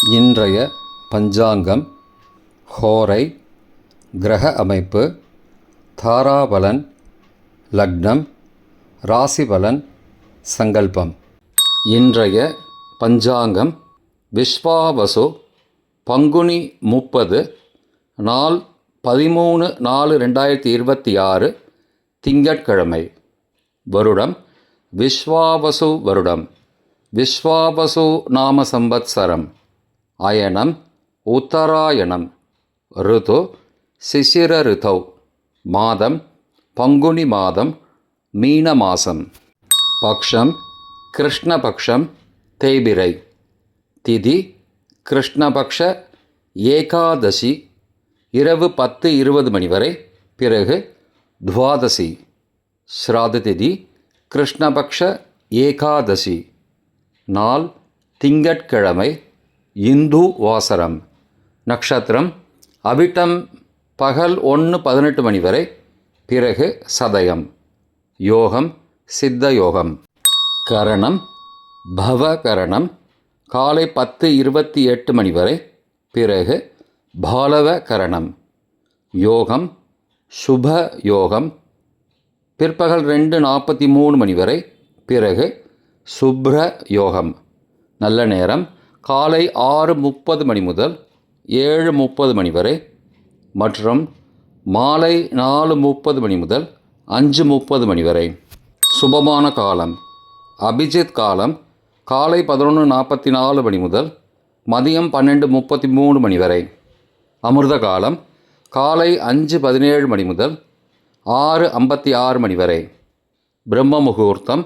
இன்றைய பஞ்சாங்கம், ஹோரை, கிரக அமைப்பு, தாராபலன், லக்னம், ராசிபலன், சங்கல்பம். இன்றைய பஞ்சாங்கம் விஸ்வாவசு, பங்குனி 30, நாள் 13/4/2026, திங்கட்கிழமை. வருடம் விஸ்வாவசு வருடம். விஸ்வாவசு நாம சம்பத்சரம். அயனம் உத்தராயணம். ருது சிசிர ருதௌ. மாதம் பங்குனி மாதம், மீன மாசம். பக்ஷம் கிருஷ்ணபக்ஷம், தேய்பிறை. திதி கிருஷ்ணபக்ஷ ஏகாதசி, இரவு 10:20 மணி வரை, பிறகு துவாதசி. ஸ்ராத திதி கிருஷ்ணபக்ஷ ஏகாதசி. நாள் திங்கட்கிழமை, இந்து வாசரம். நக்ஷத்திரம் அவிட்டம், பகல் 1:18 மணி வரை, பிறகு சதயம். யோகம் சித்த யோகம். கரணம் பவகரணம், காலை 10:28 மணி வரை, பிறகு பாலவ கரணம். யோகம் சுப யோகம், பிற்பகல் 2:43 மணி வரை, பிறகு சுப்ர யோகம். நல்ல நேரம் காலை 6:30 மணி முதல் 7:30 மணி வரை, மற்றும் மாலை 4:30 மணி முதல் 5:30 மணி வரை. சுபமான காலம் அபிஜித் காலம் காலை 11:44 மணி முதல் மதியம் 12:33 மணி வரை. அமிர்த காலம் காலை 5:17 மணி முதல் 6:56 மணி வரை. பிரம்ம முகூர்த்தம்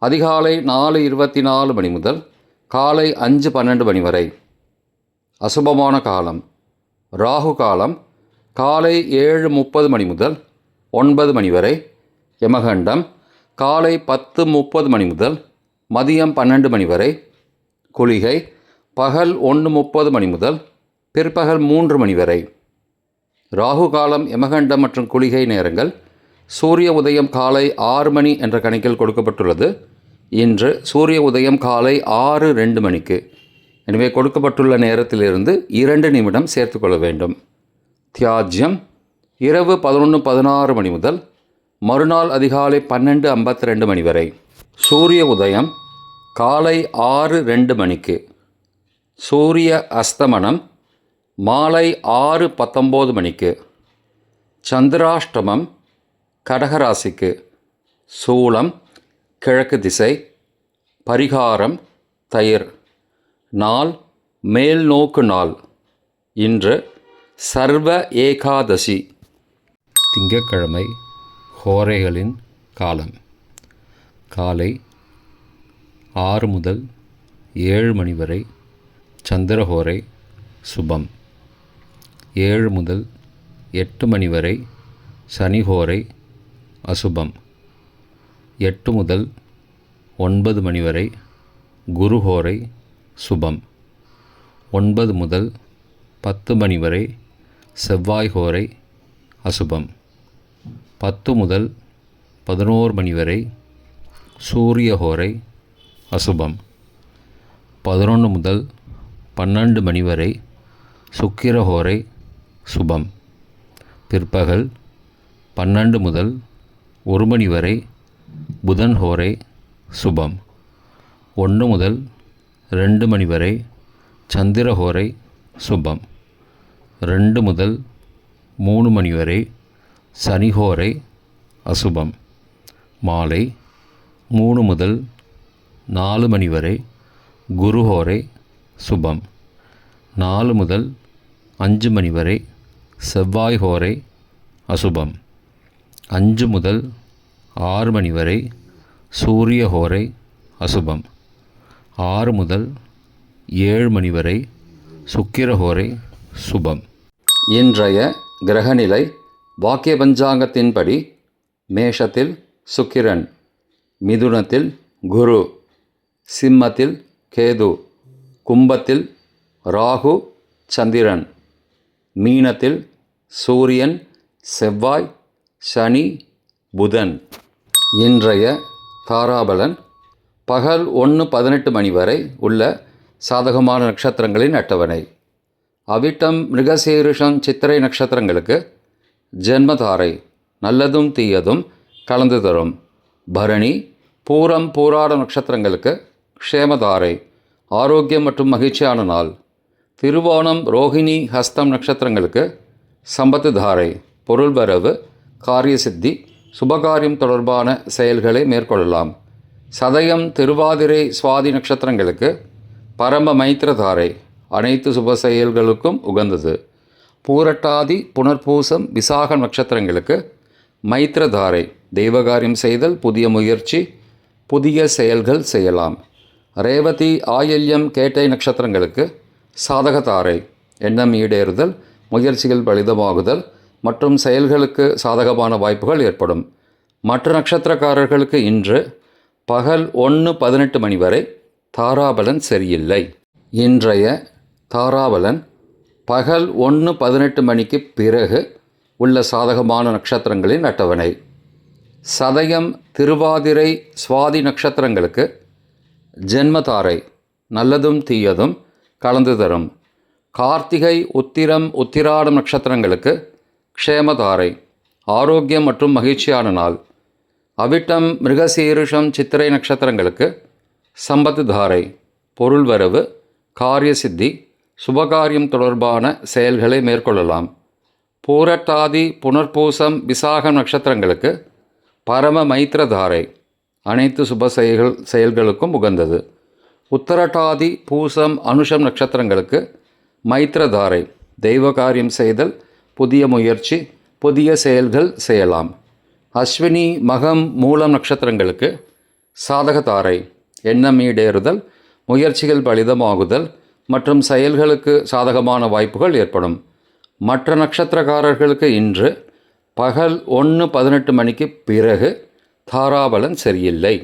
அதிகாலை 4:24 மணி முதல் காலை 5:12 மணி வரை. அசுபமான காலம் ராகு காலம் காலை 7:30 மணி முதல் 9 மணி வரை. யமகண்டம் காலை 10:30 மணி முதல் மதியம் 12 மணி வரை. குளிகை பகல் 1:30 மணி முதல் பிற்பகல் 3 மணி வரை. ராகு காலம், யமகண்டம் மற்றும் குளிகை நேரங்கள் சூரிய உதயம் காலை 6 மணி என்ற கணக்கில் கொடுக்கப்பட்டுள்ளது. இன்று சூரிய உதயம் காலை 6:02 மணிக்கு. எனவே கொடுக்கப்பட்டுள்ள நேரத்திலிருந்து 2 நிமிடம் சேர்த்துக்கொள்ள வேண்டும். தியாஜ்யம் இரவு 11:16 மணி முதல் மறுநாள் அதிகாலை 12:52 மணி வரை. சூரிய உதயம் காலை 6:02 மணிக்கு. சூரிய அஸ்தமனம் மாலை 6:19 மணிக்கு. சந்திராஷ்டமம் கடகராசிக்கு. சூலம் கிழக்கு திசை. பரிகாரம் தயிர். நாள் மேல் நோக்கு நாள். இன்று சர்வ ஏகாதசி. திங்கட்கிழமை. ஹோரைகளின் காலம் காலை 6 முதல் 7 மணி வரை சந்திரஹோரை சுபம். 7 முதல் 8 மணி வரை சனிஹோரை அசுபம். 8 முதல் 9 மணி வரை குருஹோரை சுபம். 9 முதல் 10 மணி வரை செவ்வாய்ஹோரை அசுபம். 10 முதல் 11 மணி வரை சூரியஹோரை அசுபம். 11 முதல் 12 மணி வரை சுக்கிரஹோரை சுபம். பிற்பகல் 12 முதல் 1 மணி வரை புதன் ஹோரை சுபம். 1 முதல் 2 மணி வரை சந்திரஹோரை சுபம். 2 முதல் 3 மணி வரை சனிஹோரை அசுபம். மாலை 3 முதல் 4 மணி வரை குருஹோரை சுபம். 4 முதல் 5 மணி வரை செவ்வாய்ஹோரை அசுபம். 5 முதல் 6 மணி வரை சூரியஹோரை அசுபம். 6 முதல் 7 மணி வரை சுக்கிரஹோரை சுபம். இன்றைய கிரகநிலை வாக்கிய பஞ்சாங்கத்தின்படி மேஷத்தில் சுக்கிரன், மிதுனத்தில் குரு, சிம்மத்தில் கேது, கும்பத்தில் ராகு சந்திரன், மீனத்தில் சூரியன், செவ்வாய், சனி, புதன். இன்றைய தாராபலன் பகல் 1:18 மணி வரை உள்ள சாதகமான நட்சத்திரங்களின் அட்டவணை. அவிட்டம், மிருகசீரிஷம், சித்திரை நட்சத்திரங்களுக்கு ஜென்மதாரை நல்லதும் தீயதும் கலந்து தரும். பரணி, பூரம், பூராட நட்சத்திரங்களுக்கு க்ஷேமதாரை ஆரோக்கியம் மற்றும் மகிழ்ச்சியான நாள். திருவோணம், ரோகிணி, ஹஸ்தம் நட்சத்திரங்களுக்கு சம்பத்து தாரை பொருள் வரவு, காரிய சித்தி, சுபகாரியம் தொடர்பான செயல்களை மேற்கொள்ளலாம். சதயம், திருவாதிரை, சுவாதி நட்சத்திரங்களுக்கு பரம மைத்திரதாரை அனைத்து சுப செயல்களுக்கும் உகந்தது. பூரட்டாதி, புனர்பூசம், விசாக நட்சத்திரங்களுக்கு மைத்திரதாரை தெய்வகாரியம் செய்தல், புதிய முயற்சி, புதிய செயல்கள் செய்யலாம். ரேவதி, ஆயில்யம், கேட்டை நட்சத்திரங்களுக்கு சாதகதாரை எண்ணம் ஈடேறுதல், முயற்சிகள் பலிதமாகுதல் மற்றும் செயல்களுக்கு சாதகமான வாய்ப்புகள் ஏற்படும். மற்ற நட்சத்திரக்காரர்களுக்கு இன்று பகல் 1:18 மணி வரை தாராபலன் சரியில்லை. இன்றைய தாராபலன் பகல் 1:18 மணிக்கு பிறகு உள்ள சாதகமான நட்சத்திரங்களின் அட்டவணை. சதயம், திருவாதிரை, சுவாதி நட்சத்திரங்களுக்கு ஜென்மதாரை நல்லதும் தீயதும் கலந்து தரும். கார்த்திகை, உத்திரம், உத்திராடம் நட்சத்திரங்களுக்கு க்ஷேமதாரை ஆரோக்கியம் மற்றும் மகிழ்ச்சியான நாள். அவிட்டம், மிருகசீரிஷம், சித்திரை நட்சத்திரங்களுக்கு சம்பத்து தாரை பொருள் வரவு, காரிய சித்தி, சுபகாரியம் தொடர்பான செயல்களை மேற்கொள்ளலாம். பூரட்டாதி, புனர்பூசம், விசாகம் நட்சத்திரங்களுக்கு பரம மைத்திரதாரை அனைத்து சுப செயல்களுக்கும் உகந்தது. உத்தரட்டாதி, பூசம், அனுஷம் நட்சத்திரங்களுக்கு மைத்திரதாரை தெய்வ காரியம் செய்தல், புதிய முயற்சி, புதிய செயல்கள் செய்யலாம். அஸ்வினி, மகம், மூலம் நட்சத்திரங்களுக்கு சாதகதாரை எண்ணம் ஈடேறுதல், முயற்சிகள் பலிதமாகுதல் மற்றும் செயல்களுக்கு சாதகமான வாய்ப்புகள் ஏற்படும். மற்ற நட்சத்திரக்காரர்களுக்கு இன்று பகல் 1:18 மணிக்கு பிறகு தாராபலன் சரியில்லை.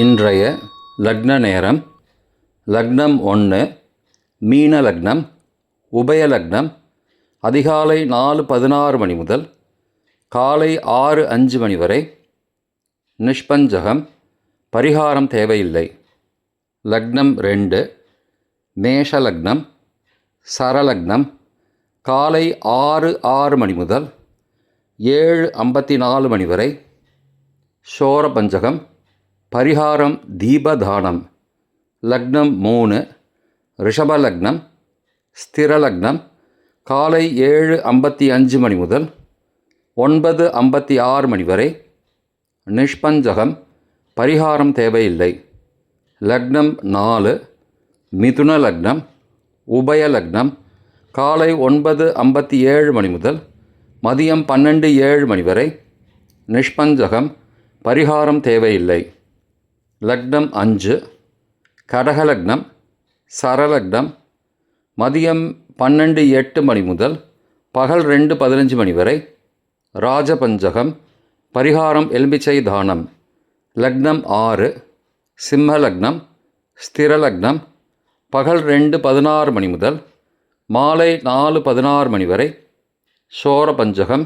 இன்றைய லக்ன நேரம்: லக்னம் 1 மீன லக்னம், உபய லக்னம் அதிகாலை 4:16 மணி முதல் காலை 6:05 மணி வரை. நிஷ்பஞ்சகம், பரிகாரம் தேவையில்லை. லக்னம் 2 மேஷ லக்னம், சரலக்னம் காலை 6:06 மணி முதல் 7:54 மணி வரை. ஷோர பஞ்சகம், பரிகாரம் தீபதானம். லக்னம் 3 ரிஷப லக்னம், ஸ்திர லக்னம் காலை 7:55 மணி முதல் 9:56 மணி வரை. நிஷ்பஞ்சகம், பரிகாரம் தேவையில்லை. லக்னம் 4 மிதுன லக்னம், உபய லக்னம் காலை 9:57 மணி முதல் மதியம் 12:07 மணி வரை. நிஷ்பஞ்சகம், பரிகாரம் தேவையில்லை. லக்னம் 5 கடகலக்னம், சரலக்னம் மதியம் 12:08 மணி முதல் பகல் 2:15 மணி வரை. ராஜபஞ்சகம், பரிகாரம் எலும்பிச்சை தானம். லக்னம் 6 சிம்ம லக்னம், ஸ்திர லக்னம் பகல் 2:16 மணி முதல் மாலை 4:16 மணி வரை. ஷோர பஞ்சகம்,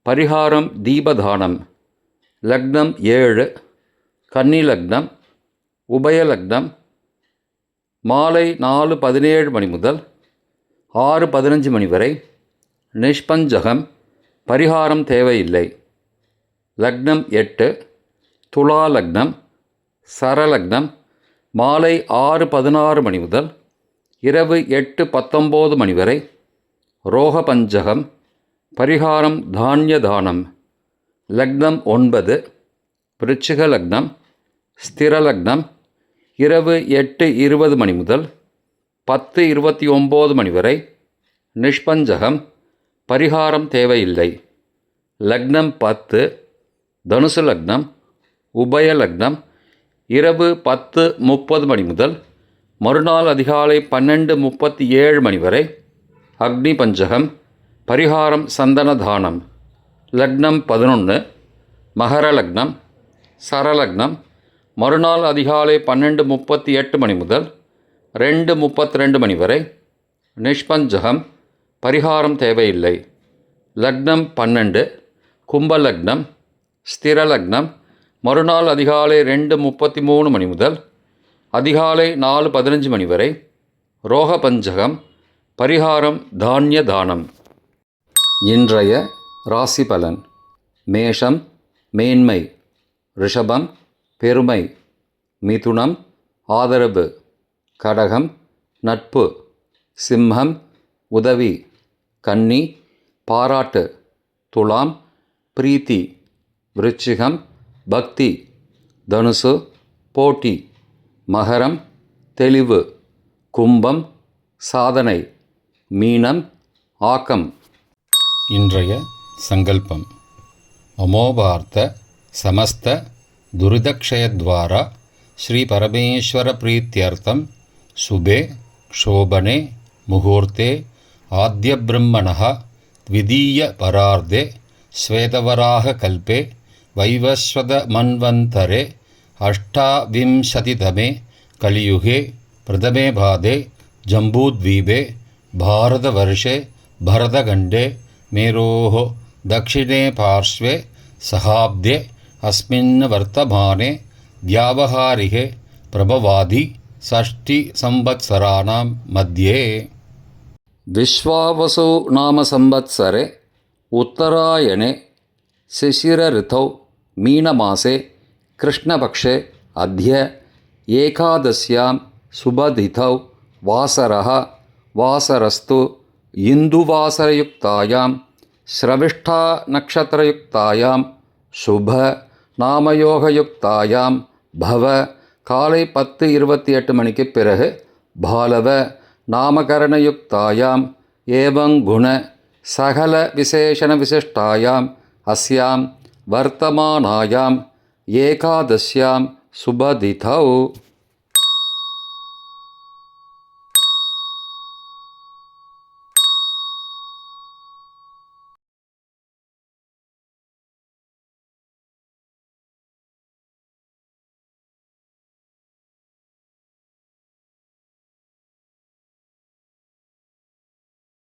பரிகாரம் தீபதானம். லக்னம் 7 கன்னி லக்னம், உபய லக்னம் மாலை 4:17 மணி முதல் 6:15 மணி வரை. நிஷ்பஞ்சகம், பரிகாரம் தேவையில்லை. லக்னம் 8 துலா லக்னம், சரலக்னம் மாலை 6:16 மணி முதல் இரவு 8:19 மணி வரை. ரோக பஞ்சகம், பரிகாரம் தானிய தானம். லக்னம் 9 விருச்சிக லக்னம், ஸ்திர லக்னம் இரவு 8:20 மணி முதல் 10:29 மணி வரை. நிஷ்பஞ்சகம், பரிகாரம் தேவையில்லை. லக்னம் 10 தனுசு லக்னம், உபய லக்னம் இரவு 10:30 மணி முதல் மறுநாள் அதிகாலை 12:37 மணி வரை. அக்னி பஞ்சகம், பரிகாரம் சந்தன தானம். லக்னம் 11 மகர லக்னம், சரலக்னம் மறுநாள் அதிகாலை 12:38 மணி முதல் 2:32 மணி வரை. நிஷ்பஞ்சகம், பரிகாரம் தேவையில்லை. லக்னம் 12 கும்ப லக்னம், ஸ்திர லக்னம் மறுநாள் அதிகாலை 2:33 மணி முதல் அதிகாலை 4:15 மணி வரை ரோகபஞ்சகம், பரிகாரம் தானிய தானம். இன்றைய ராசி பலன். மேஷம் மேன்மை, ரிஷபம் பெருமை, மிதுனம் ஆதரவு, கடகம் நட்பு, சிம்மம் உதவி, கன்னி பாராட்டு, துலாம் பிரீத்தி, விருச்சிகம் பக்தி, தனுசு போட்டி, மகரம் தெளிவு, கும்பம் சாதனை, மீனம் ஆக்கம். இன்றைய சங்கல்பம். அமோபார்த்த சமஸ்த துரிதக்ஷயத்வாரா ஸ்ரீ பரமேஸ்வர பிரீத்தியர்த்தம் சுபே க்ஷோபனே முகூர்த்தே ஆத்ய பிரம்மணः த்விதீய பரார்த்தே ஸ்வேதவராக கல்பே வைவஸ்வத மன்வந்தரே அஷ்டாவிம்சதிதமே கலியுகே பிரதமே பாதே ஜம்பூத்வீபே பாரதவர்ஷே பரதகண்டே மேரோः தக்ஷிணே பார்ஷ்வே சகாப்தே அஸ்மின் வர்த்தமானே வியாவஹாரிகே பிரபவாதி षष्टि संवत्सराणां मध्ये. विश्वावसु नाम संवत्सरे उत्तरायणे शिशिर ऋतौ मीनमासे कृष्णपक्षे अद्य एकादश्यां शुभतिथौ वासरः वासरस्तु इन्दुवासरयुक्तायां श्रविष्ठा नक्षत्रयुक्तायां शुभ नामयोगयुक्तायां भव காலை 10:28 மணிக்கு பிறகு பாலவ நாமகரணயுக்தாயாம் ஏவங்குண சகல விசேஷண விசிஷ்டாயாம் அஸ்யாம் வர்த்தமானாயாம் ஏகாதஸ்யாம் சுபதிதௌ.